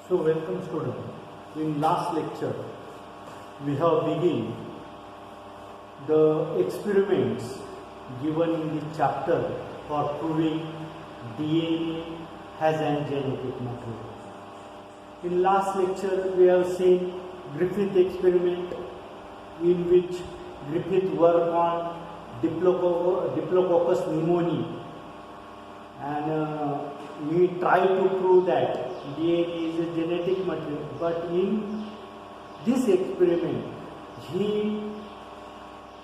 So welcome student. In last lecture we have begun the experiments given in the chapter for proving DNA has an genetic material. In last lecture we have seen Griffith experiment in which Griffith worked on Diplococcus pneumoniae and we tried to prove that DNA is a genetic material, but in this experiment he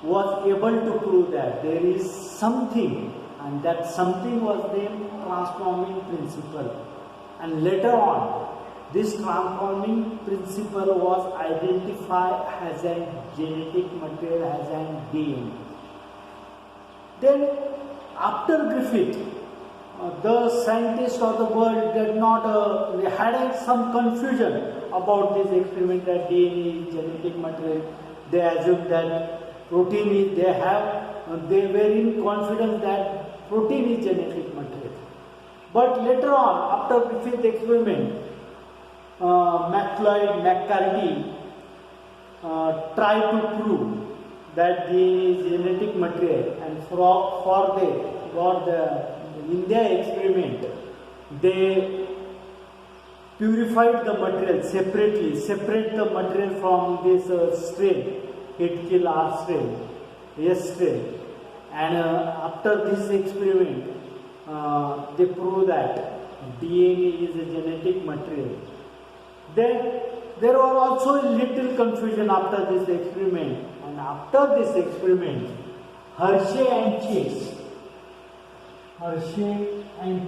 was able to prove that there is something, and that something was the transforming principle, and later on this transforming principle was identified as a genetic material, as an DNA. Then after Griffith, the scientists of the world did not they had some confusion about this experiment that DNA is genetic material. They assumed that protein is, they were in confidence that protein is genetic material. But later on, after Griffith experiment, McLeod, McCarthy tried to prove that DNA is genetic material, and for they got in their experiment they purified the material separately, separate the material from this strain, hit kill R strain, S strain, and after this experiment they prove that DNA is a genetic material. Then there was also a little confusion after this experiment, and after this experiment Hershey and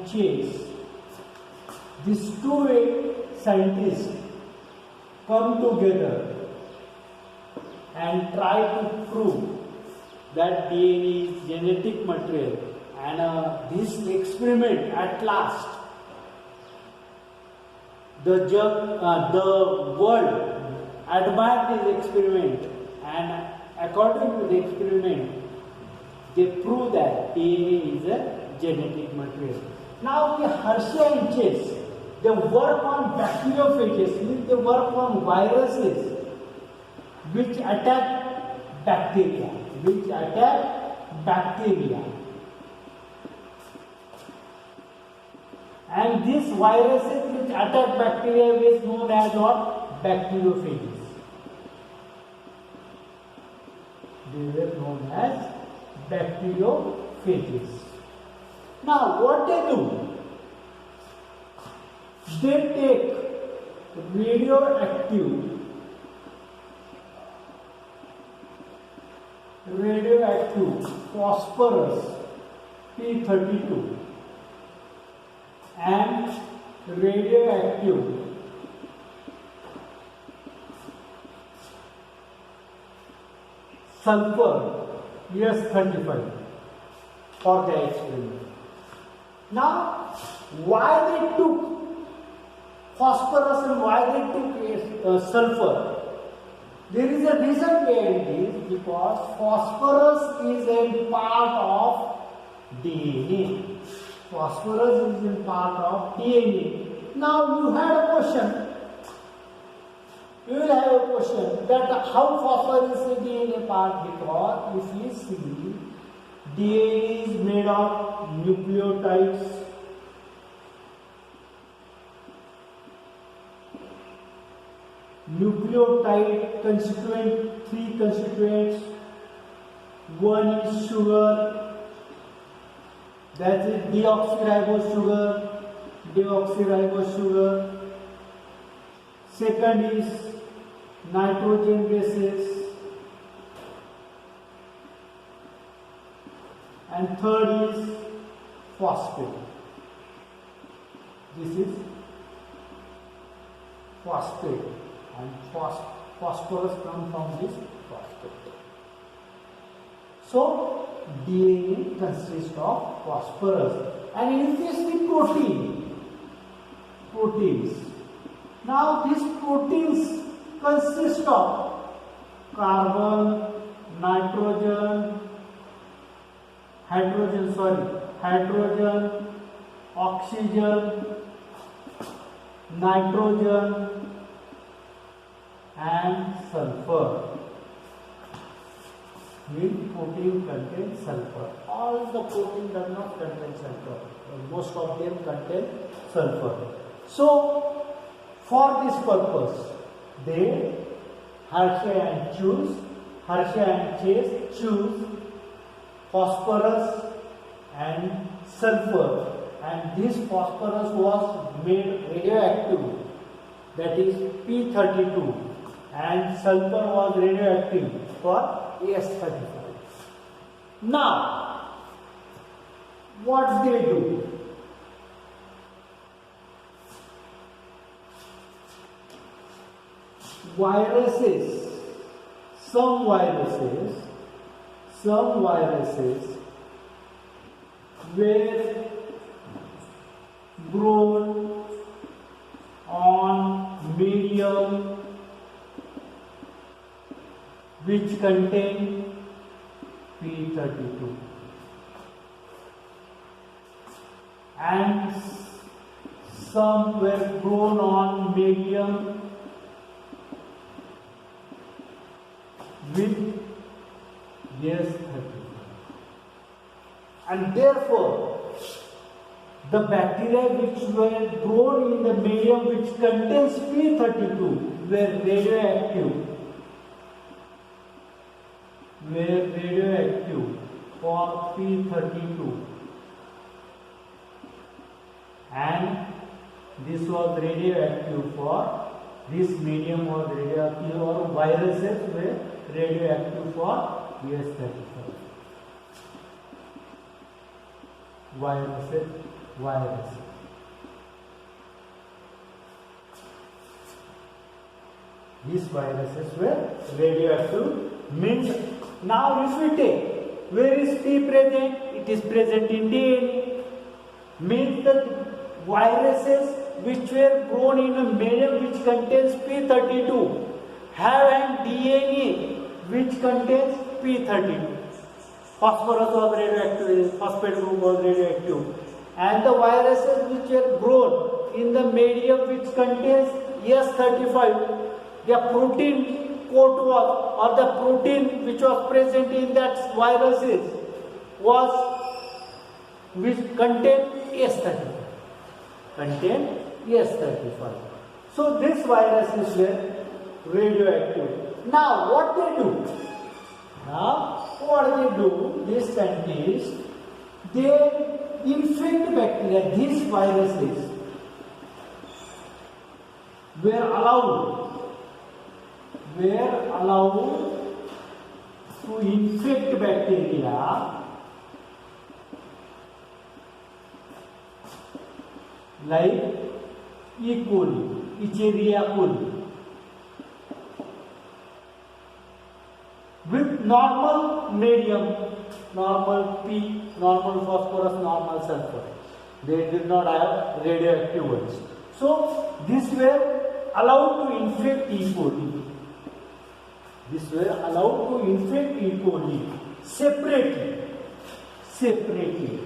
Chase, these two scientists come together and try to prove that DNA is genetic material, and this experiment at last the world admired this experiment, and according to the experiment they prove that DNA is a genetic material. Now the Hershey and Chase, they work on bacteriophages, means they work on viruses which attack bacteria, and these viruses which attack bacteria is known as what? Bacteriophages. They were known as bacteriophages. Now what they do? They take radioactive phosphorus P32 and radioactive sulfur S35 for the experiment. Now, why they took phosphorus and why they took sulfur? There is a reason behind this, because phosphorus is a part of DNA. Phosphorus is a part of DNA. Now you had a question. You will have a question that how phosphorus is a DNA part, because if you see DNA is made of nucleotides. Nucleotide constituent, three constituents. One is sugar, that is deoxyribose sugar. Second is nitrogen bases, and third is phosphate. This is phosphate, and phosphorus comes from this phosphate. So DNA consists of phosphorus, and if you see proteins. Now these proteins consist of carbon, nitrogen, hydrogen, oxygen, nitrogen and sulfur. Means protein contains sulfur. All the protein does not contain sulfur. Most of them contain sulfur. So, for this purpose, they Hershey and Chase choose phosphorus and sulfur, and this phosphorus was made radioactive, that is P32, and sulfur was radioactive for S35. Now, what they do? Some viruses were grown on medium which contain P32, and some were grown on medium with S35, and therefore the bacteria which were grown in the medium which contains P32 were radioactive for P32, and this was radioactive for this medium was radioactive, or viruses were radioactive for S35. Viruses. These viruses were radioactive. Means now if we take, where is P present? It is present in DNA. Means that viruses which were grown in a medium which contains P32 have an DNA which contains P32. Phosphorus was radioactive, phosphate group was radioactive, and the viruses which were grown in the medium which contains S35, the protein coat was, or the protein which was present in that viruses was which contained S35. So these viruses were radioactive. Now what they do? These scientists, they infect bacteria. These viruses were allowed to infect bacteria like E. coli, Escherichia coli, with normal medium, normal P, normal phosphorus, normal sulfur. They did not have radioactive ones. So these were allowed to infect E. coli. Separately.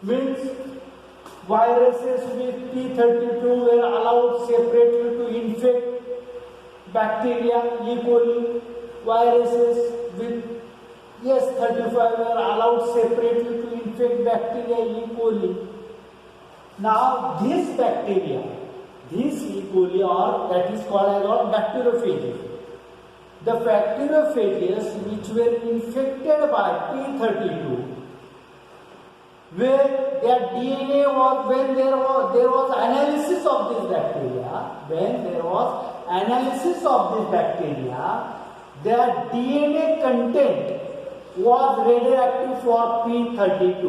Means viruses with P32 were allowed separately to infect bacteria, E. coli. Viruses with S35 were allowed separately to infect bacteria, E. coli. Now these bacteria, these E. coli, or that is called as bacteriophages. The bacteriophages which were infected by P32, where their DNA was, when there was analysis of this bacteria, their DNA content was radioactive for P32,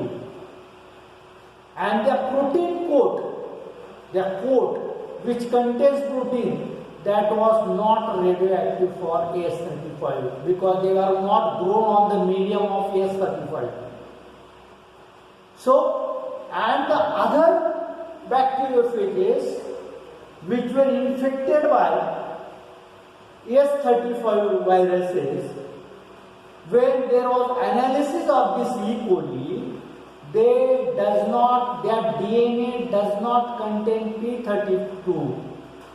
and the protein coat, which contains protein, that was not radioactive for S35, because they were not grown on the medium of S35. So, and the other bacteriophages which were infected by S35 viruses, when there was analysis of this E. coli, their DNA does not contain P32,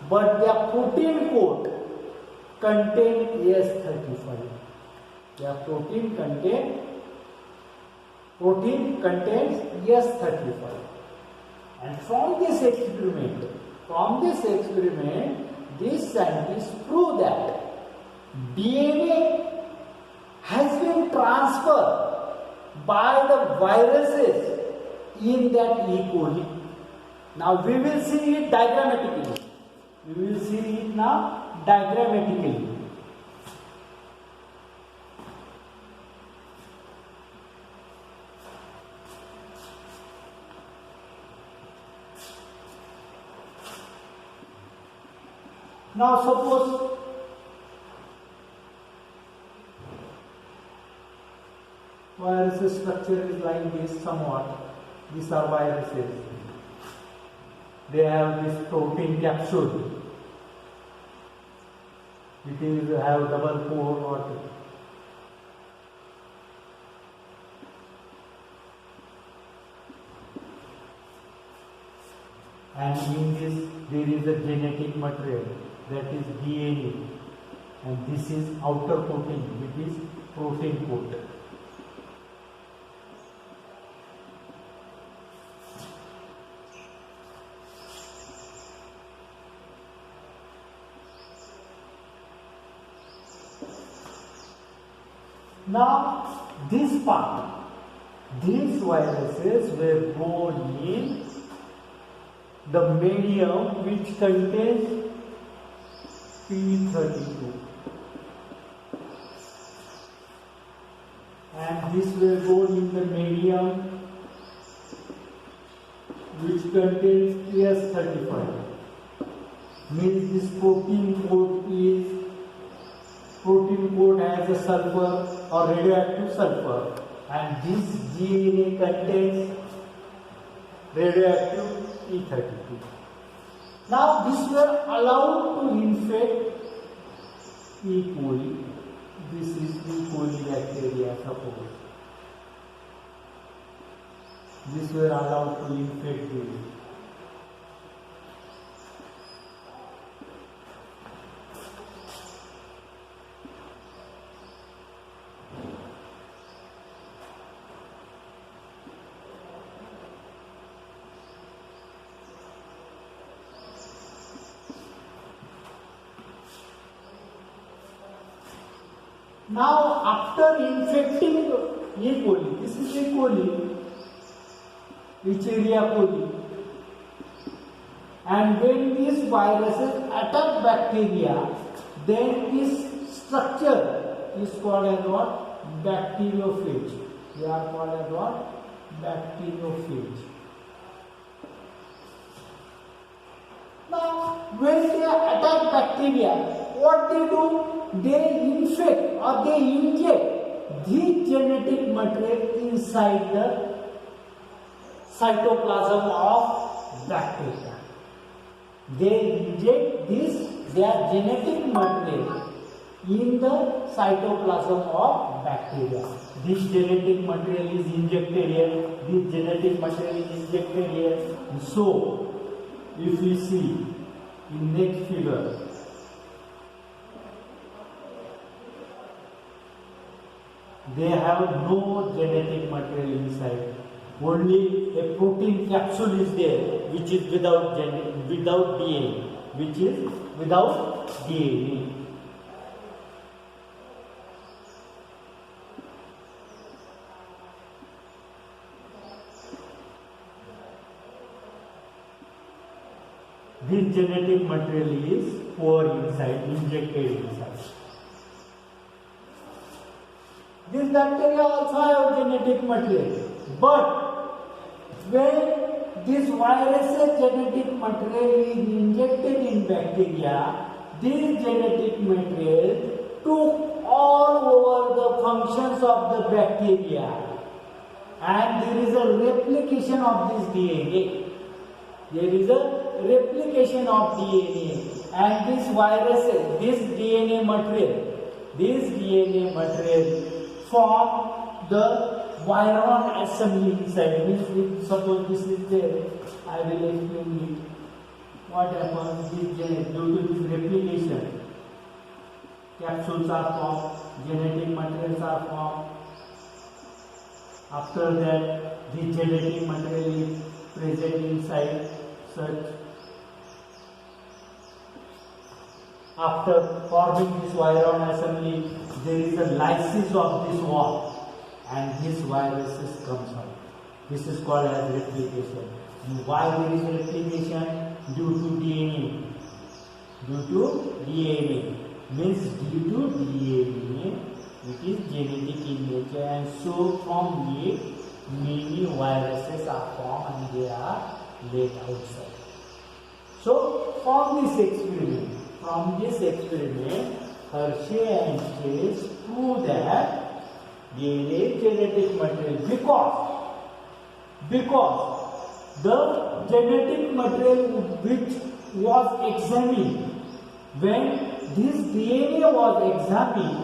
but their protein code contain S35. Their protein contains S35. And from this experiment, these scientists prove that DNA has been transferred by the viruses in that E. coli. Now we will see it diagrammatically. Now suppose virus structure is like this somewhat. These are viruses. They have this protein capsule. It is have double pore or and in this there is a genetic material, that is DNA, and this is outer coating, which is protein coat. Now this part, these viruses were born in the medium which contains P32, and this will go in the medium which contains S35. Means this protein code has a sulfur or radioactive sulfur, and this DNA contains radioactive P32. Now this were allowed to infect E. coli. This is E. coli bacteria, suppose. This were allowed to infect this. Now, after infecting E. coli, this is E. coli, Escherichia coli, and when these viruses attack bacteria, then this structure is called as what? Bacteriophage. They are called as what? Bacteriophage. Now, when they attack bacteria, what they do? They infect or they inject the genetic material inside the cytoplasm of bacteria. They inject their genetic material in the cytoplasm of bacteria. This genetic material is injected here. This genetic material is injected here. So, if we see in next figure, they have no genetic material inside. Only a protein capsule is there, which is without DNA, which is without DNA. This genetic material is poured inside, injected inside. These bacteria also have genetic material, but when this virus genetic material is injected in bacteria, this genetic material took all over the functions of the bacteria, and there is a replication of this DNA. There is a replication of DNA, and this viruses, this DNA material form the Viron assembly inside. Means if suppose this is there, I will explain it. What happens is due to this replication, capsules are formed, genetic materials are formed. After that, the genetic material is present inside such. After forming this viron assembly, there is a lysis of this wall, and this viruses comes out. This is called as replication. And why there is replication? Due to DNA. Due to DNA. Means due to DNA, it is genetic in nature, and so from it, many viruses are formed and they are laid outside. So from this experiment, Hershey and Chase proved that DNA genetic material because the genetic material which was examined, when this DNA was examined,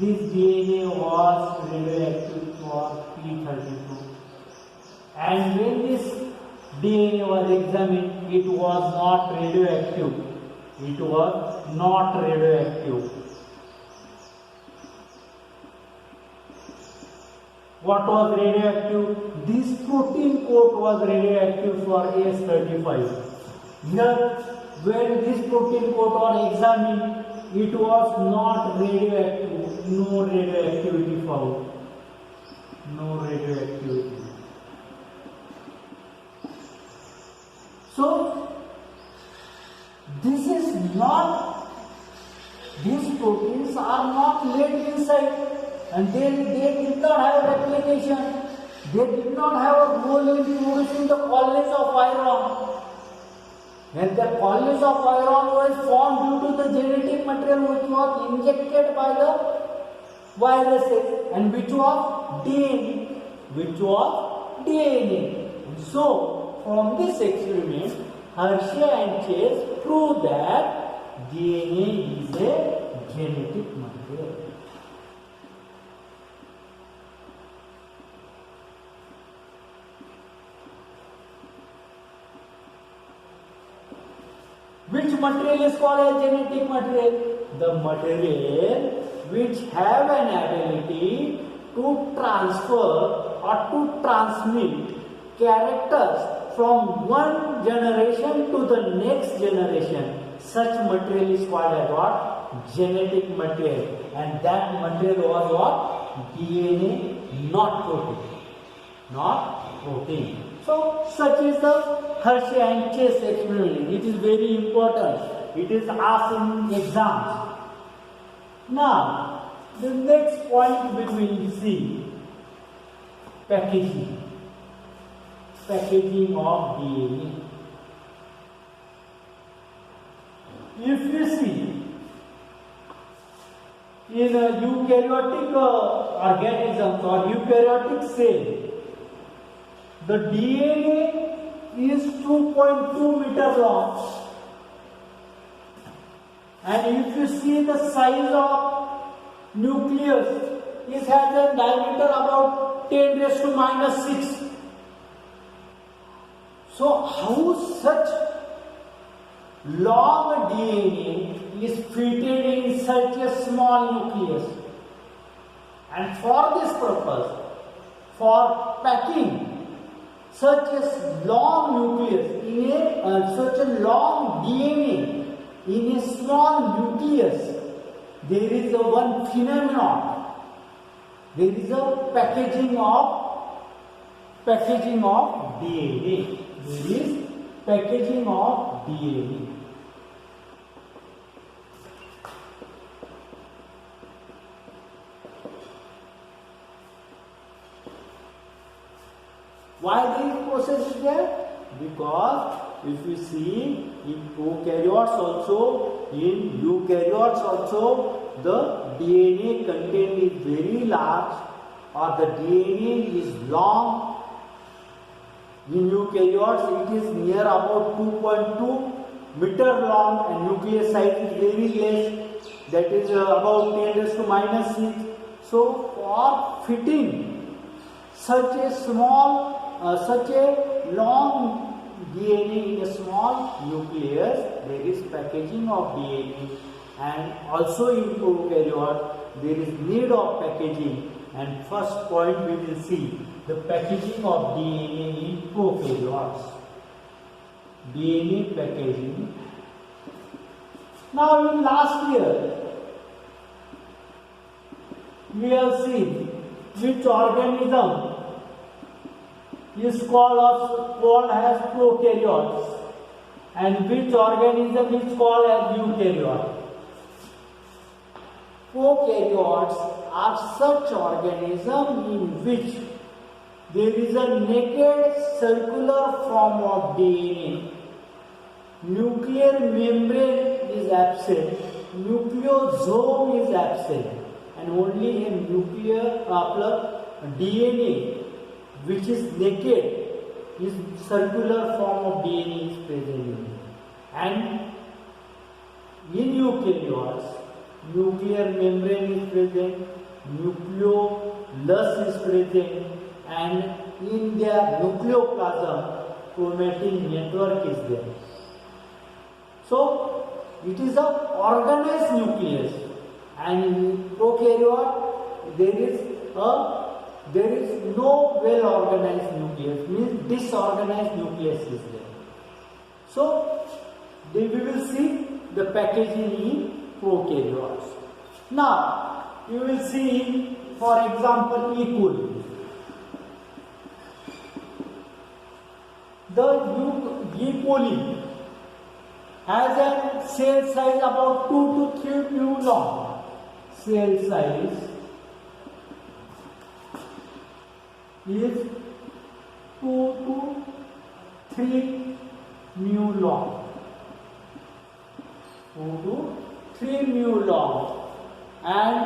this DNA was radioactive for P32, and when this DNA was examined, it was not radioactive. It was not radioactive. What was radioactive? This protein coat was radioactive for AS35. Here, when this protein coat was examined, it was not radioactive. No radioactivity found. No radioactivity. So, these proteins are not laid inside, and they did not have replication. They did not have a role in producing the colonies of iron. When the colonies of iron was formed due to the genetic material which was injected by the viruses, and which was DNA. And so, from this experiment, Hershey and Chase proved that DNA is a genetic material. Which material is called a genetic material? The material which have an ability to transfer or to transmit characters from one generation to the next generation. Such material is called as what? Genetic material. And that material was what? DNA, not protein. Not protein. So, such is the Hershey and Chase experiment. It is very important. It is asked in exams. Now, the next point we will see, packaging. Packaging of DNA. If you see, in a eukaryotic organisms or eukaryotic cell, the DNA is 2.2 meter long, and if you see the size of nucleus, it has a diameter about 10 raised to minus 6. So how such long DNA is fitted in such a small nucleus? And for this purpose, for packing such a long nucleus in such a long DNA in a small nucleus, there is a one phenomenon. There is a packaging of DNA. There is packaging of DNA. Why this process is there? Because if you see in eukaryotes also, the DNA content is very large, or the DNA is long. In eukaryotes, it is near about 2.2 meter long, and nucleus size is very less, that is about 10 raised to minus 6. So, for fitting such a long DNA in a small nucleus, there is packaging of DNA, and also in prokaryote there is need of packaging. And first point we will see the packaging of DNA in prokaryotes. DNA packaging. Now in last year we have seen which organism is called as prokaryotes and which organism is called as eukaryote. Prokaryotes are such organisms in which there is a naked circular form of DNA. Nuclear membrane is absent, nucleosome is absent, and only a nuclear DNA which is naked is circular form of DNA is present in it. And in eukaryotes, nuclear membrane is present, nucleolus is present, and in their nucleoplasm chromatin network is there. So it is an organized nucleus, and in prokaryote there is no well organized nucleus, means disorganized nucleus is there. So we will see the packaging in prokaryotes. Now you will see, for example, E. coli. The E. coli has a cell size about 2 to 3 mu long. Cell size is 2 to 3 mu long. 2 to 3 mu long, and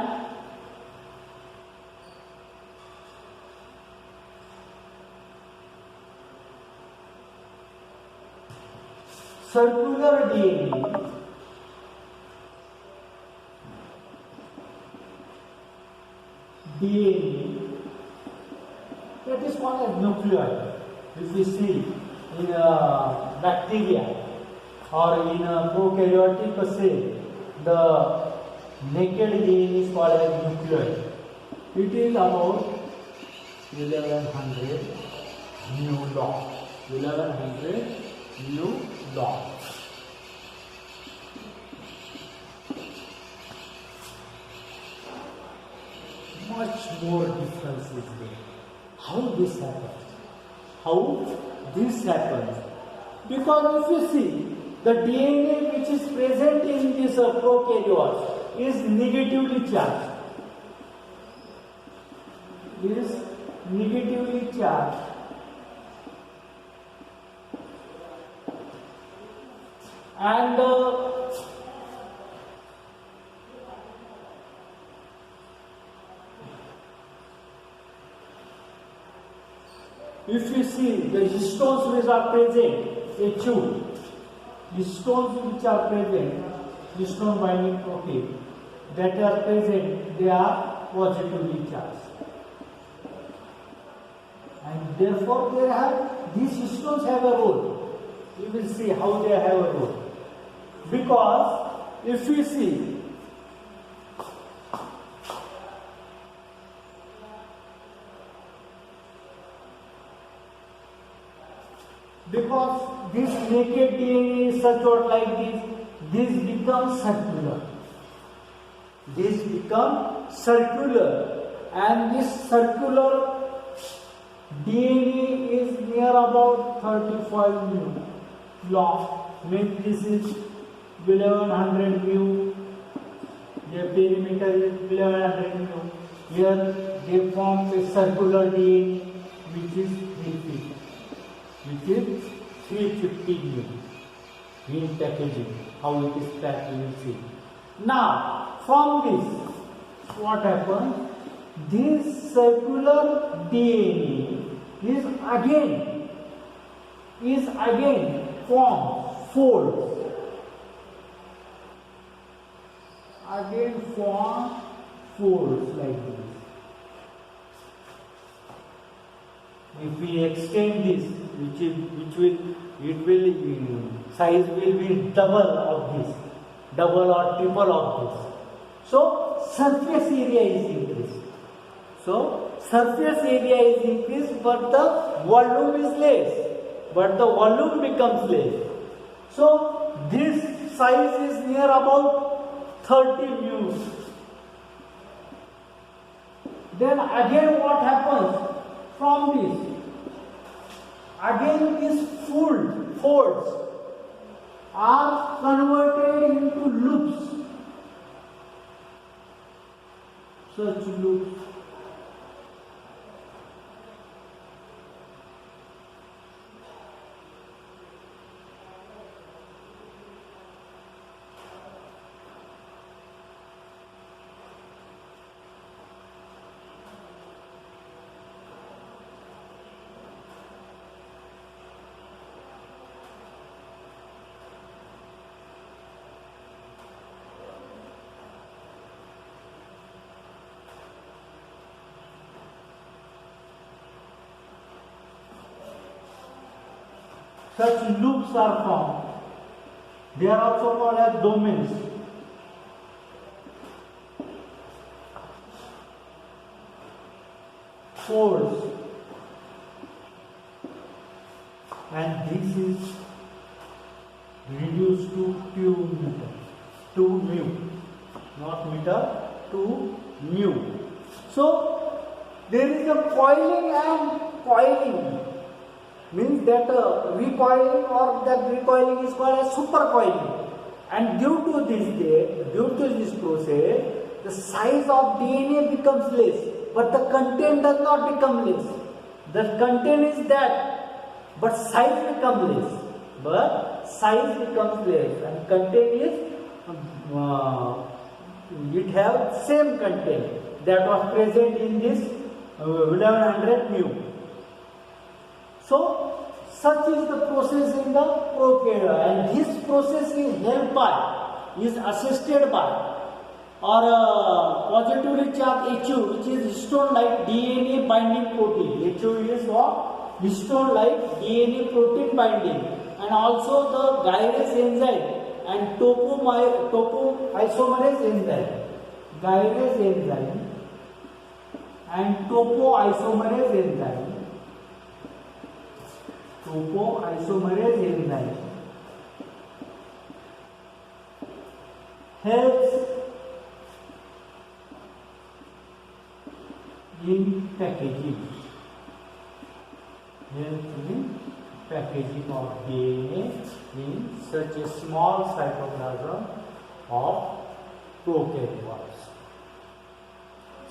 circular DNA that is called as nucleoid. If we see in bacteria or in prokaryotic cell, the naked DNA is called as nucleoid. It is about 1100 mu long. 1100 mu long. Much more difference is there. How this happens? How this happens? Because if you see, the DNA which is present in this prokaryotes is negatively charged. Is negatively charged. And if you see the histones which are present, HU, histones which are present, histone binding protein that are present, they are positively charged. And therefore these histones have a role. We will see how they have a role. Because if we see, because this naked DNA is such like this becomes circular. This becomes circular, and this circular DNA is near about 35 mu long. Means this is 1100 mu. The perimeter is 1100 mu. Here they form a circular DNA which is 350, which is 350 mu in packaging. How it is packed, you will see. Now, from this, what happens? This circular DNA is again formed folds. Again form folds like this. if we extend this, size will be double of this, double or triple of this. So surface area is increased. So surface area is increased, but the volume is less. But the volume becomes less. So this size is near about 30 mu. Then again what happens from this? Again these folds are converted into loops. Such loops. Such loops are formed. They are also called as domains. Folds. And this is reduced to 2 meter. 2 mu. Not meter, 2 mu. So there is a coiling and coiling. Means that recoiling or that recoiling is called as supercoiling, and due to this process, the size of DNA becomes less, but the content does not become less. The content is that, but size becomes less. And content is it have same content that was present in this 1100 mu. So, such is the process in the prokaryote, and this process is helped by, is assisted by, or positively charged HU, which is histone-like DNA binding protein. HU is what? Histone-like DNA protein binding, and also the gyrase enzyme and topoisomerase enzyme. Gyrase enzyme and topoisomerase enzyme. Topoisomerase enzyme helps in packaging. Of DNA in such a small cytoplasm of prokaryotes.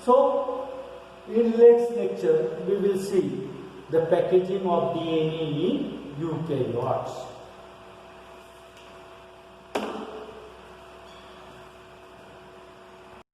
So, in next lecture we will see the packaging of DNA in eukaryotes.